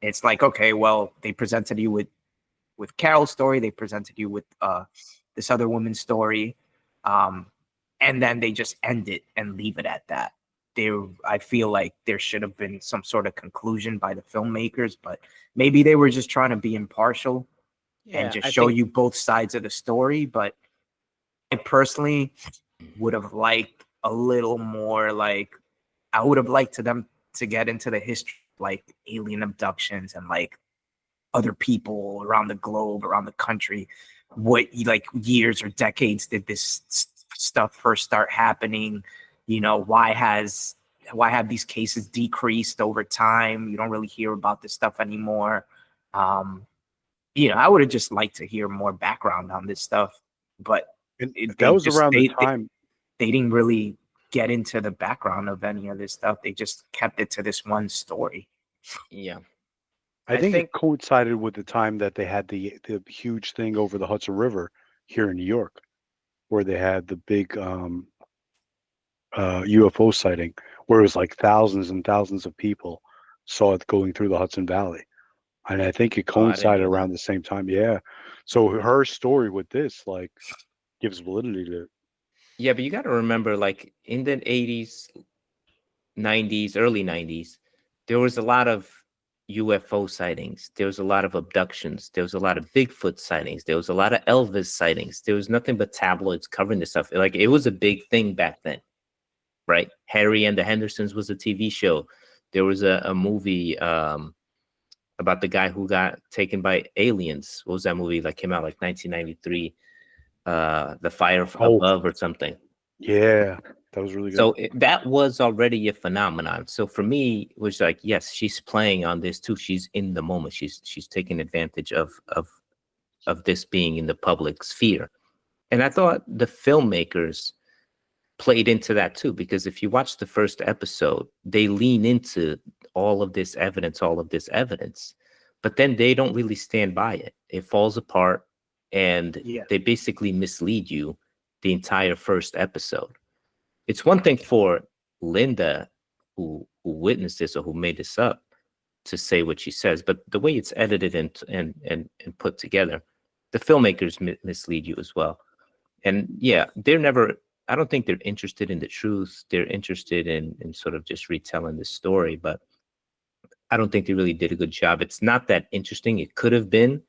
it's like, okay, well, they presented you with Carol's story, they presented you with this other woman's story, and then they just end it and leave it at that. I feel like there should have been some sort of conclusion by the filmmakers, but maybe they were just trying to be impartial and just I show think you both sides of the story. But I personally would have liked a little more, like I would have liked to them to get into the history, like alien abductions and like other people around the globe, around the country. What like years or decades did this stuff first start happening? Why have these cases decreased over time? You don't really hear about this stuff anymore. I would have just liked to hear more background on this stuff, but And that they was just around the time. they didn't really get into the background of any of this stuff. They just kept it to this one story. yeah. I I think it think coincided with the time that they had the huge thing over the Hudson River here in New York, where they had the big UFO sighting, where it was like thousands and thousands of people saw it going through the Hudson Valley. And I think it Oh, I didn't coincided know around that. the same time. Yeah. So her story with this like gives validity to it. Yeah, but you got to remember, like in the 80s, 90s, early 90s, there was a lot of UFO sightings. There was a lot of abductions. There was a lot of Bigfoot sightings. There was a lot of Elvis sightings. There was nothing but tabloids covering this stuff. Like it was a big thing back then, right? Harry and the Hendersons was a TV show. There was a movie about the guy who got taken by aliens. What was that movie that came out like 1993? The Fire Oh, Above or something. yeah. That was really good. So that was already a phenomenon. So for me, it was like, yes, she's playing on this too. She's in the moment. She's taking advantage of this being in the public sphere. And I thought the filmmakers played into that too, because if you watch the first episode, they lean into all of this evidence, but then they don't really stand by it. It falls apart, and Yeah. they basically mislead you the entire first episode. It's one thing for Linda who witnessed this or who made this up to say what she says. But the way it's edited and put together, the filmmakers mislead you as well. And yeah, they're never. I don't think they're interested in the truth. They're interested in sort of just retelling the story, but I don't think they really did a good job. It's not that interesting. It could have been,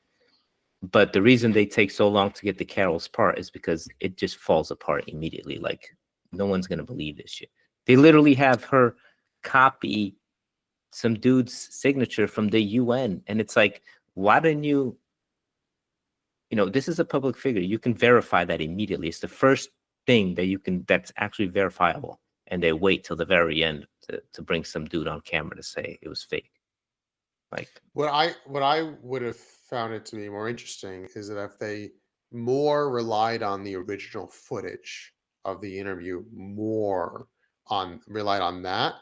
but the reason they take so long to get to Carol's part is because it just falls apart immediately. Like, no one's gonna believe this shit. They literally have her copy some dude's signature from the UN, and it's like, why didn't you? You know, this is a public figure. You can verify that immediately. It's the first thing that you can that's actually verifiable, and they wait till the very end to bring some dude on camera to say it was fake. Like, What I would have found it to be more interesting is that if they more relied on the original footage of the interview, relied on that,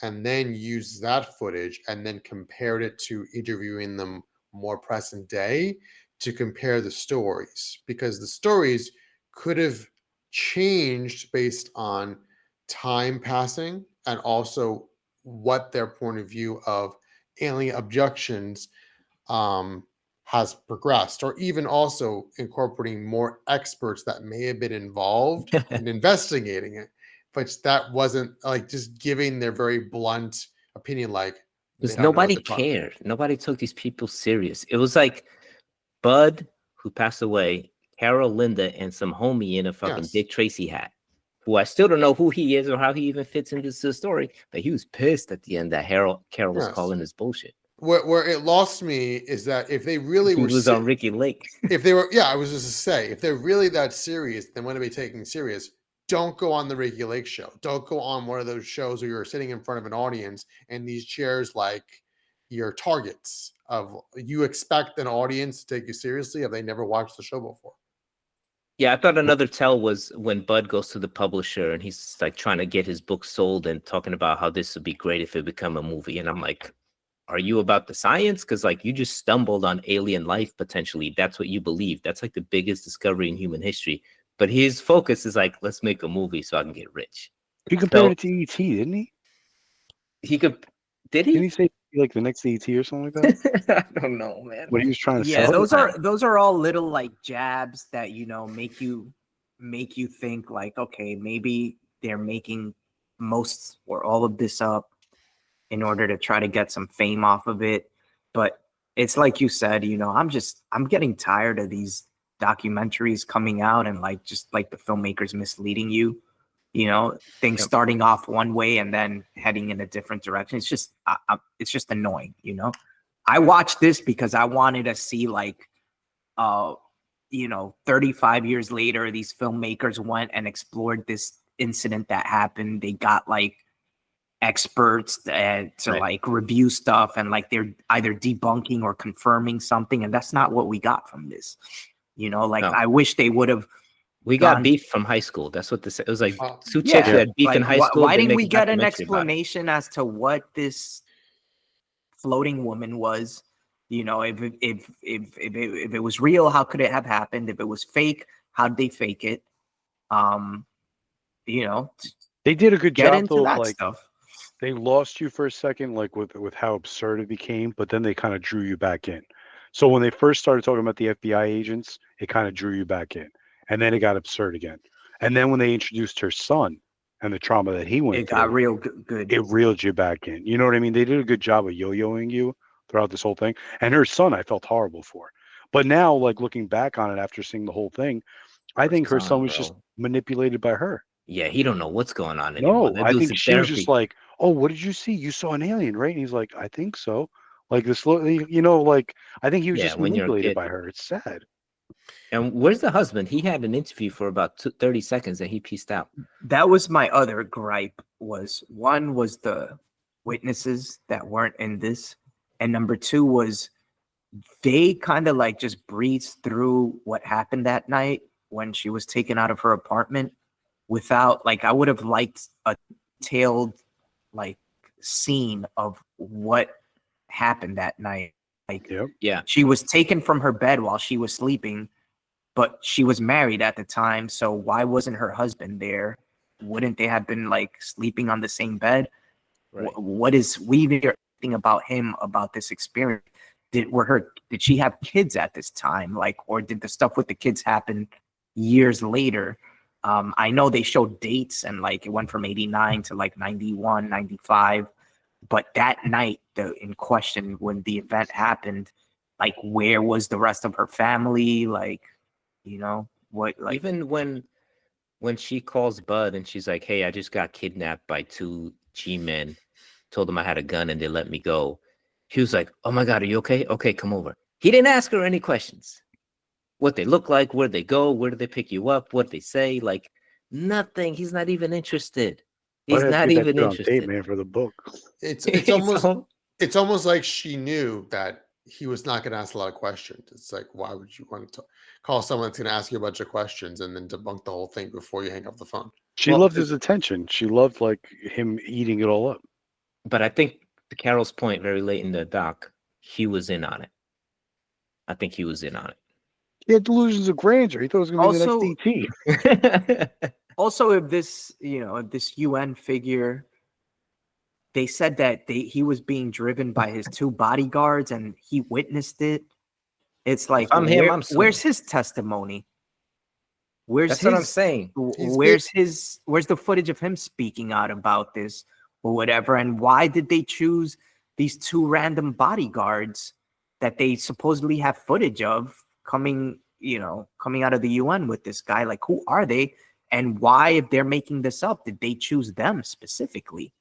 and then used that footage and then compared it to interviewing them more present day to compare the stories, because the stories could have changed based on time passing and also what their point of view of alien abductions has progressed, or even also incorporating more experts that may have been involved in investigating it, but that wasn't, like, just giving their very blunt opinion, like because they don't know what nobody they're talking- cared. Nobody took these people serious. It was like Bud, who passed away, Carol, Linda, and some homie in a fucking Yes. Dick Tracy hat, who I still don't know who he is or how he even fits into the story. But he was pissed at the end that Carol was Yes. calling his bullshit. Where it lost me is that if they really He were was on Ricky Lake. if they were, I was just to say, if they're really that serious, then want to be taken serious, don't go on the Ricky Lake show. Don't go on one of those shows where you're sitting in front of an audience and these chairs like your targets of, you expect an audience to take you seriously if they never watched the show before. Yeah, I thought another tell was when Bud goes to the publisher and he's like trying to get his book sold and talking about how this would be great if it become a movie. And I'm like, are you about the science? Because like you just stumbled on alien life potentially. That's what you believe. That's like the biggest discovery in human history. But his focus is like, let's make a movie so I can get rich. He compared it to E.T., didn't he? He could. Did Didn't he? he say like the next E.T. or something like that? I don't know, man. What he was trying to Yeah, sell? those are all little like jabs that, you know, make you think like, okay, maybe they're making most or all of this up in order to try to get some fame off of it. But it's like you said, you know, I'm getting tired of these documentaries coming out and like just like the filmmakers misleading you, you know, things starting off one way and then heading in a different direction. It's just it's just annoying, you know. I watched this because I wanted to see like you know, 35 years later, these filmmakers went and explored this incident that happened. They got like experts to like review stuff, and like they're either debunking or confirming something, and that's not what we got from this. You know, like I wish they would have. We got beef from high school. That's what this. It was like two chicks Yeah, that had beef like, in high school. Why they didn't make we a get an documentary about it. explanation as to what this floating woman was? You know, if it was real, how could it have happened? If it was fake, how did they fake it? You know, They did a good get job into though. that Like stuff. they lost you for a second, like with how absurd it became, but then they kind of drew you back in. So when they first started talking about the FBI agents, it kind of drew you back in, and then it got absurd again. And then when they introduced her son and the trauma that he went It through, got real good. it reeled you back in. You know what I mean? They did a good job of yo-yoing you throughout this whole thing. And her son, I felt horrible for. But now, like looking back on it after seeing the whole thing, I think her son was just manipulated by her. Yeah, he don't know what's going on anymore. No, I think she was just like, "Oh, what did you see? You saw an alien, right?" And he's like, "I think so." Like this, you know, like I think he was just when you're a manipulated kid. by her. It's sad. And where's the husband? He had an interview for about 30 seconds and he pieced out. That was my other gripe. One was the witnesses that weren't in this, and number two was they kind of like just breezed through what happened that night when she was taken out of her apartment without, like, I would have liked a detailed like scene of what happened that night. Like, yeah, she was taken from her bed while she was sleeping, but she was married at the time, so why wasn't her husband there? Wouldn't they have been like sleeping on the same bed? Right. What is we even hear anything about him about this experience? Did she have kids at this time? Like, or did the stuff with the kids happen years later? I know they showed dates and like it went from 89 to like 91, 95. But that night in question when the event happened, like where was the rest of her family? Like, what like Even when she calls Bud and she's like, "Hey, I just got kidnapped by two G-men. Told them I had a gun and they let me go." He was like, "Oh my God, are you okay? Okay, come over." He didn't ask her any questions. What they look like, where they go, where did they pick you up, what they say, like nothing. He's not even interested. Why He's did I not get that even shit on tape, interested. man, for the book? It's So- it's almost like she knew that he was not going to ask a lot of questions. It's like, why would you want to call someone that's going to ask you a bunch of questions and then debunk the whole thing before you hang up the phone? She Well, loved his attention. She loved like him eating it all up. but I think to Carol's point, very late in the doc, he was in on it. I think he was in on He had delusions of grandeur. He thought it was going to be Also- the next DT. it. also if this if this UN figure, they said that he was being driven by his two bodyguards and he witnessed it. It's like, I'm him, I'm suing. where's his testimony? Where's That's his, what I'm saying. Where's the footage of him speaking out about this or whatever? And why did they choose these two random bodyguards that they supposedly have footage of coming out of the UN with this guy? Like, who are they? And why, if they're making this up, did they choose them specifically?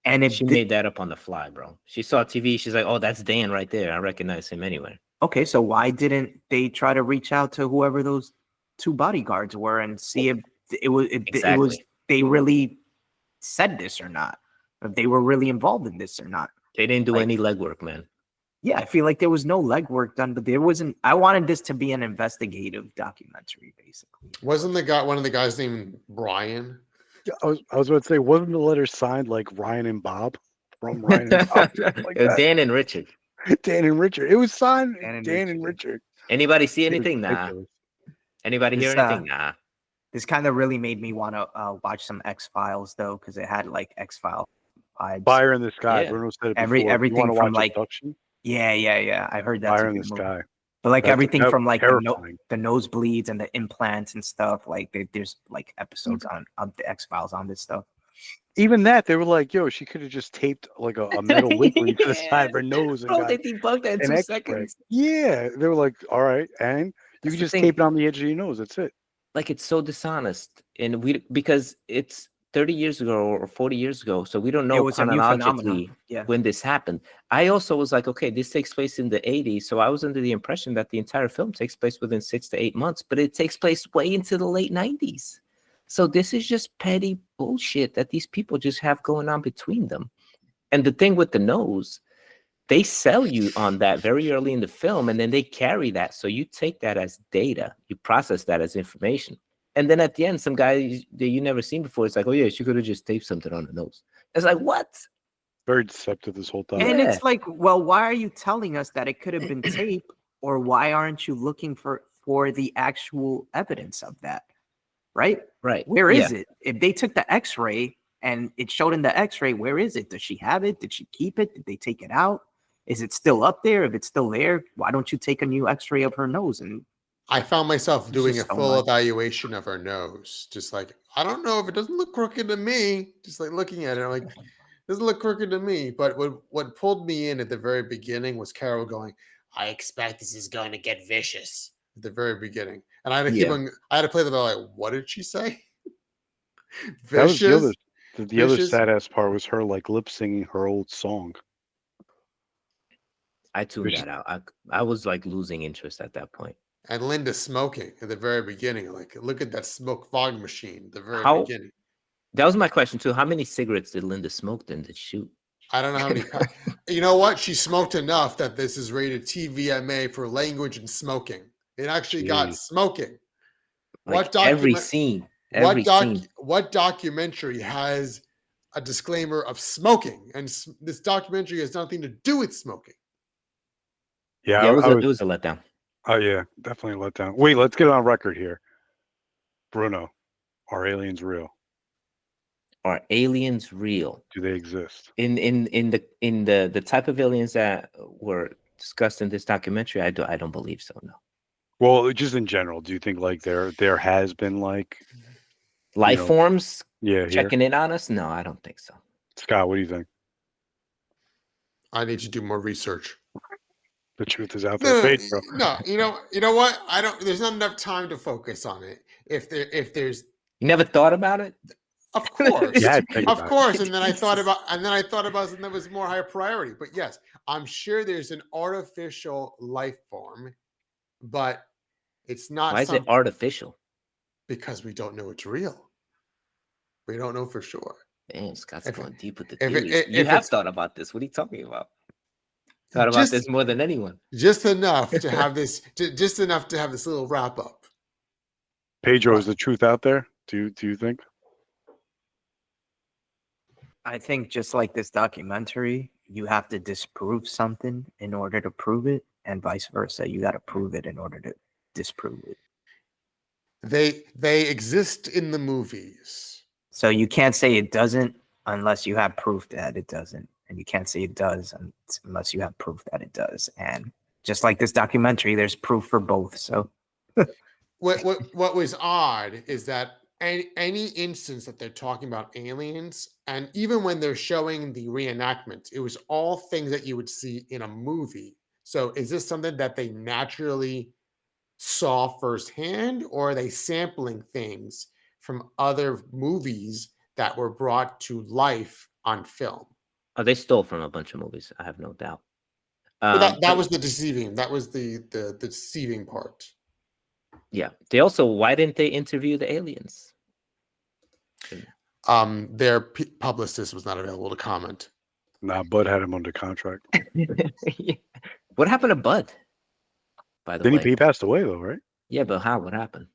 And if She made that up on the fly, bro. She saw TV. She's like, "Oh, that's Dan right there. I recognize him anywhere." okay, so why didn't they try to reach out to whoever those two bodyguards were and see if it was Exactly. they really said this or not, if they were really involved in this or not? They didn't do Like- any legwork, man. Yeah, I feel like there was no legwork done, but there wasn't. I wanted this to be an investigative documentary, basically. Wasn't one of the guys named Brian? Yeah, I was about to say, wasn't the letter signed like Ryan and Bob from Ryan and Bob? Like that. Dan and Richard. Dan and Richard. It was signed Dan Dan and and Richard. Anybody see It was anything? Nah. ridiculous. Anybody hear This, anything? Nah. This kind of really made me want to watch some X-Files though, because it had like X-File vibes. Fire in the Sky. Yeah. Bruno said it Every- before. You everything want to from, watch like, Abduction? Yeah. I heard that's Fire a in the good movie. Sky. But like That's everything from like terrifying. the nosebleeds and the implants and stuff, like there's like episodes on the X-Files on this stuff. Even that, they were like, "Yo, she could have just taped like a metal wiggling to the side of her nose and Bro, got they debunked that in an 2 X-ray." seconds. Yeah, they were like, "All right, and you That's can the just thing. tape it on the edge of your nose. That's it." Like, it's so dishonest, and because it's 30 years ago or 40 years ago, so we don't know It was a new chronologically phenomenon. Yeah. when this happened. I also was like, okay, this takes place in the 80s, so I was under the impression that the entire film takes place within 6 to 8 months, but it takes place way into the late 90s. So this is just petty bullshit that these people just have going on between them. And the thing with the nose, they sell you on that very early in the film, and then they carry that. So you take that as data, you process that as information. And then at the end, some guy that you never seen before, it's like, oh yeah, she could have just taped something on the nose. It's like, what? Very deceptive this whole time. And Yeah. it's like, well, why are you telling us that it could have been tape, or why aren't you looking for the actual evidence of that? Right? Right. Where is Yeah. it? If they took the X-ray and it showed in the X-ray, where is it? Does she have it? Did she keep it? Did they take it out? Is it still up there? If it's still there, why don't you take a new X-ray of her nose? And I found myself It's doing a just so full much. evaluation of her nose. Just like, I don't know if it doesn't look crooked to me. Just like looking at it, I'm like, doesn't look crooked to me. But what pulled me in at the very beginning was Carol going, I expect this is going to get vicious at the very beginning. And I had to keep Yeah. on, I had to play the bell like, what did she say? That was the other Vicious? the other Vicious? sad ass part was her like lip singing her old song. I tuned Which- that out. I was like losing interest at that point. And Linda smoking at the very beginning. Like, look at that smoke fog machine at the very How- beginning. That was my question too. How many cigarettes did Linda smoke then to shoot? I don't know how many. You know what? She smoked enough that this is rated TVMA for language and smoking. It actually got Jeez. smoking. Like What every document? scene. Every scene. What documentary has a disclaimer of smoking? And this documentary has nothing to do with smoking. Yeah, Yeah, I was, it was a letdown. oh yeah, definitely let down. Wait, let's get it on record here. Bruno, are aliens real? are aliens real? Do they exist? In the type of aliens that were discussed in this documentary, I don't believe so. No. Well, just in general, do you think like there has been like Life know, forms here? checking in on us? No, I don't think so. Scott, what do you think? I need to do more research. The truth is out there. No, Pedro. no, you know what? I don't. There's not enough time to focus on it. If there's, You never thought about it? of course, Yeah, think of about it. course. And then I thought Jesus. about something that was more higher priority. But yes, I'm sure there's an artificial life form, but it's not Why is it artificial? because we don't know it's real. We don't know for sure. Damn, Scott's If- going deep with the if it- theories. You if have it's- thought about this. What are you talking about? Thought about Just- this more than anyone. Just enough to have this. Just enough to have this little wrap up. Pedro, is the truth out there? Do you think? I think just like this documentary, you have to disprove something in order to prove it, and vice versa. You got to prove it in order to disprove it. They exist in the movies. So you can't say it doesn't unless you have proof that it doesn't, and you can't say it does unless you have proof that it does. And just like this documentary, there's proof for both. So What was odd is that any instance that they're talking about aliens, and even when they're showing the reenactments, it was all things that you would see in a movie. So is this something that they naturally saw firsthand, or are they sampling things from other movies that were brought to life on film? Oh, they stole from a bunch of movies. I have no doubt. But that but- was the deceiving. That was the deceiving part. yeah. They also, why didn't they interview the aliens? Their publicist was not available to comment. Nah, Bud had him under contract. Yeah. What happened to Bud? By the Didn't way, he passed away though, right? yeah, but how? What happened?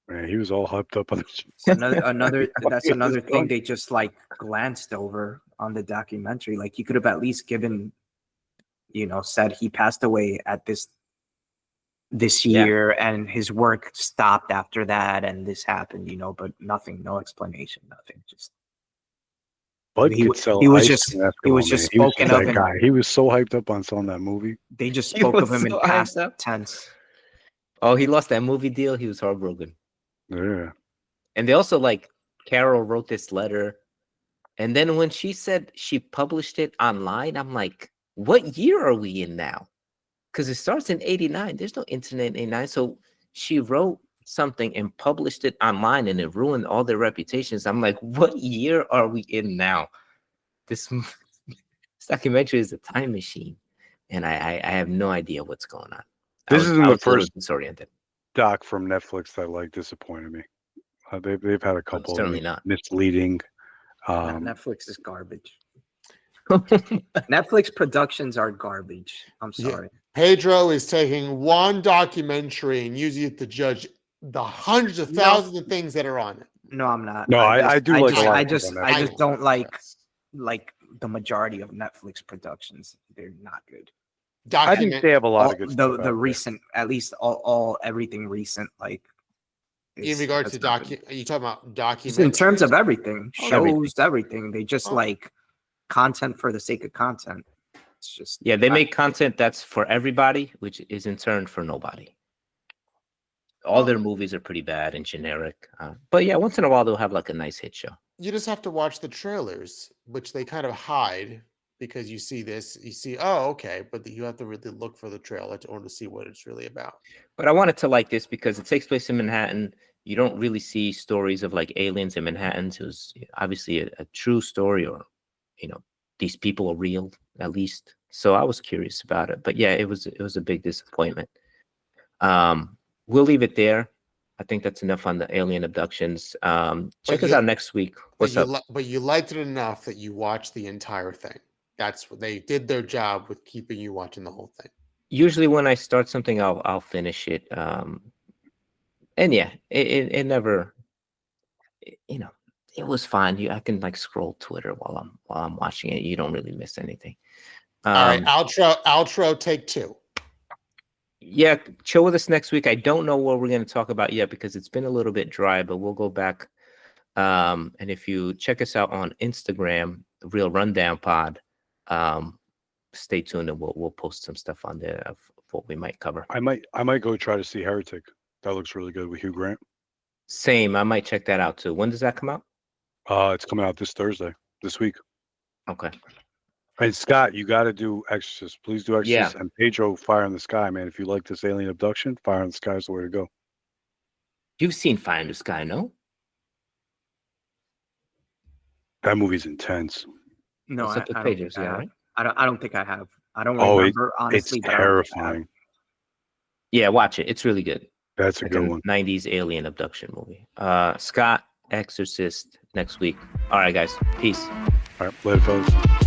Man, he was all hyped up on the So another that's He was another thing done. they just like glanced over on the documentary. Like you could have at least given, said he passed away at this Yeah. year and his work stopped after that and this happened, but nothing, no explanation, nothing. Just Bud He could w- sell he was ice just- cream he was Eskimo, just man. spoken that of in- guy. He was so hyped up on selling that movie. they just He spoke of was him so in past hyped up. tense. Oh, he lost that movie deal. He was heartbroken. Yeah. And they also Carol wrote this letter. And then when she said she published it online, I'm like, what year are we in now? Because it starts in 89. There's no internet in 89. So she wrote something and published it online and it ruined all their reputations. I'm like, what year are we in now? This documentary is a time machine. And I have no idea what's going on. This isn't the a little first disoriented. doc from Netflix that disappointed me. They've had a couple certainly of not. misleading. Netflix is garbage. Netflix productions are garbage. I'm Yeah. sorry. Pedro is taking one documentary and using it to judge the hundreds of No. thousands of things that are on it. No, I'm not. No, I do like just, a lot I of just, stuff on I Netflix. just don't like Yes. the majority of Netflix productions. They're not good. I think they have a lot All- of good the stuff. out the there. recent, at least all everything recent, In regards to it's not good. are you talking about documentaries? Just in terms of everything, shows, Everything. everything. They just Oh. like content for the sake of content. It's just Yeah, they make content that's for everybody, which is in turn for nobody. All their movies are pretty bad and generic. But yeah, once in a while they'll have a nice hit show. You just have to watch the trailers, which they kind of hide because you see this, you see, oh, okay, but you have to really look for the trailer in order to see what it's really about. But I wanted to like this because it takes place in Manhattan. You don't really see stories of aliens in Manhattan. It was obviously a true story, or these people are real at least. So I was curious about it. But yeah, it was a big disappointment. We'll leave it there. I think that's enough on the alien abductions. Check us you- out next week. What's up? But you liked it enough that you watched the entire thing. That's what they did their job with keeping you watching the whole thing. Usually when I start something, I'll finish it. And yeah, it never, it was fine. I can scroll Twitter while I'm watching it. You don't really miss anything. All right, outro, take two. Yeah, chill with us next week. I don't know what we're going to talk about yet because it's been a little bit dry, but we'll go back And if you check us out on Instagram, Real Rundown Pod, stay tuned and we'll post some stuff on there of what we might cover. I might go try to see Heretic. That looks really good with Hugh Grant. Same, I might check that out too. When does that come out? It's coming out this Thursday, this week. Okay. And Scott, you got to do Exorcist. Please do Exorcist. Yeah. And Pedro, Fire in the Sky, man. If you like this alien abduction, Fire in the Sky is the way to go. You've seen Fire in the Sky, no? That movie's intense. No, What's up with I don't Pedro? think Is I he all have. right? I don't think I have. I don't Oh, remember honestly. It's but I don't think I have. terrifying. Yeah, watch it. It's really good. That's a Like good a one. 90s alien abduction movie. Scott, Exorcist next week. All right, guys. Peace. All right, later, fellas.